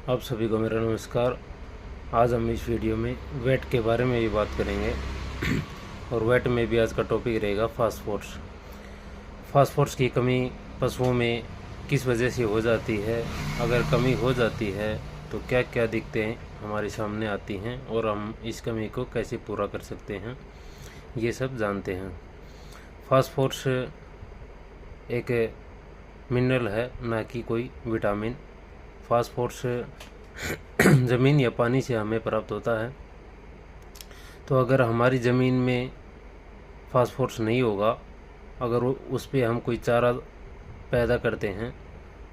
आप सभी को मेरा नमस्कार। आज हम इस वीडियो में वेट के बारे में भी बात करेंगे और वेट में भी आज का टॉपिक रहेगा फास्फोरस। फास्फोरस की कमी पशुओं में किस वजह से हो जाती है, अगर कमी हो जाती है तो क्या क्या दिक्कतें हमारे सामने आती हैं और हम इस कमी को कैसे पूरा कर सकते हैं, ये सब जानते हैं। फास्फोरस एक मिनरल है, ना कि कोई विटामिन। फास्फोरस ज़मीन या पानी से हमें प्राप्त होता है। तो अगर हमारी ज़मीन में फास्फोरस नहीं होगा, अगर उस पर हम कोई चारा पैदा करते हैं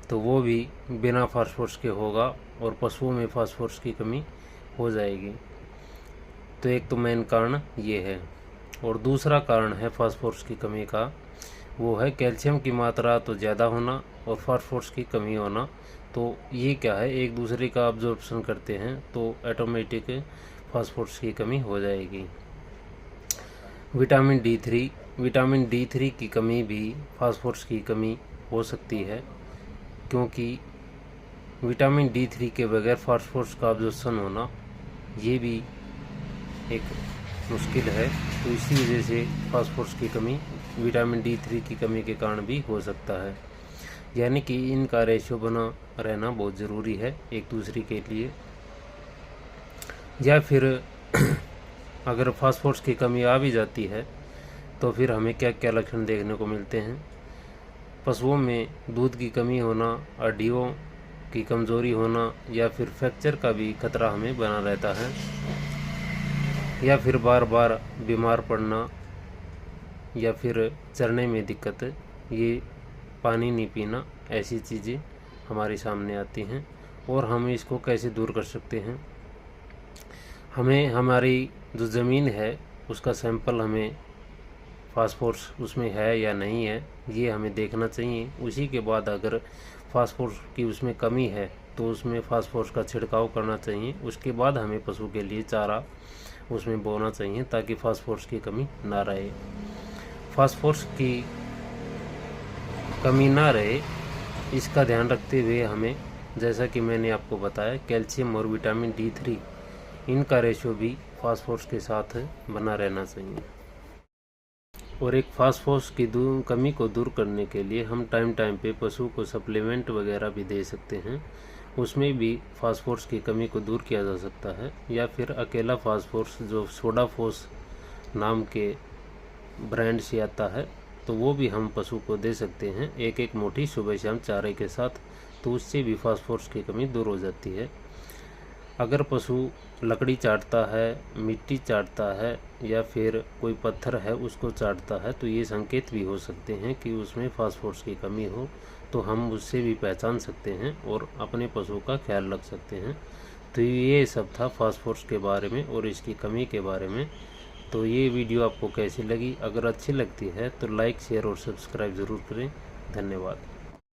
तो वो भी बिना फास्फोरस के होगा और पशुओं में फास्फोरस की कमी हो जाएगी। तो एक तो मेन कारण ये है। और दूसरा कारण है फास्फोरस की कमी का, वो है कैल्शियम की मात्रा तो ज़्यादा होना और फास्फोरस की कमी होना। तो ये क्या है, एक दूसरे का अब्जॉर्प्शन करते हैं तो ऑटोमेटिक फास्फोरस की कमी हो जाएगी। विटामिन डी थ्री की कमी भी फास्फोरस की कमी हो सकती है, क्योंकि विटामिन डी थ्री के बगैर फास्फोरस का अब्जॉर्प्शन होना ये भी एक मुश्किल है। तो इसी वजह से फास्फोरस की कमी विटामिन डी थ्री की कमी के कारण भी हो सकता है। यानी कि इनका रेशियो बना रहना बहुत ज़रूरी है एक दूसरे के लिए। या फिर अगर फास्फोरस की कमी आ भी जाती है तो फिर हमें क्या क्या लक्षण देखने को मिलते हैं। पशुओं में दूध की कमी होना, हड्डियों की कमज़ोरी होना या फिर फ्रैक्चर का भी खतरा हमें बना रहता है, या फिर बार बार बीमार पड़ना, या फिर चरने में दिक्कत, ये पानी नहीं पीना, ऐसी चीज़ें हमारे सामने आती हैं। और हम इसको कैसे दूर कर सकते हैं, हमें हमारी जो ज़मीन है उसका सैंपल हमें फास्फोरस उसमें है या नहीं है ये हमें देखना चाहिए। उसी के बाद अगर फास्फोरस की उसमें कमी है तो उसमें फास्फोरस का छिड़काव करना चाहिए। उसके बाद हमें पशु के लिए चारा उसमें बोना चाहिए ताकि फास्फोरस की कमी ना रहे। फास्फोरस की कमी ना रहे इसका ध्यान रखते हुए हमें, जैसा कि मैंने आपको बताया, कैल्शियम और विटामिन डी थ्री इनका रेशियो भी फास्फोरस के साथ बना रहना चाहिए। और एक फास्फोरस की कमी को दूर करने के लिए हम टाइम टाइम पे पशु को सप्लीमेंट वगैरह भी दे सकते हैं। उसमें भी फास्फोरस की कमी को दूर किया जा सकता है। या फिर अकेला फास्फोरस जो सोडाफोस नाम के ब्रांड से आता है तो वो भी हम पशु को दे सकते हैं, एक एक मुट्ठी सुबह शाम चारे के साथ। तो उससे भी फास्फोरस की कमी दूर हो जाती है। अगर पशु लकड़ी चाटता है, मिट्टी चाटता है या फिर कोई पत्थर है उसको चाटता है तो ये संकेत भी हो सकते हैं कि उसमें फास्फोरस की कमी हो। तो हम उससे भी पहचान सकते हैं और अपने पशु का ख्याल रख सकते हैं। तो ये सब था फास्फोरस के बारे में और इसकी कमी के बारे में। तो ये वीडियो आपको कैसी लगी, अगर अच्छी लगती है तो लाइक, शेयर और सब्सक्राइब ज़रूर करें। धन्यवाद।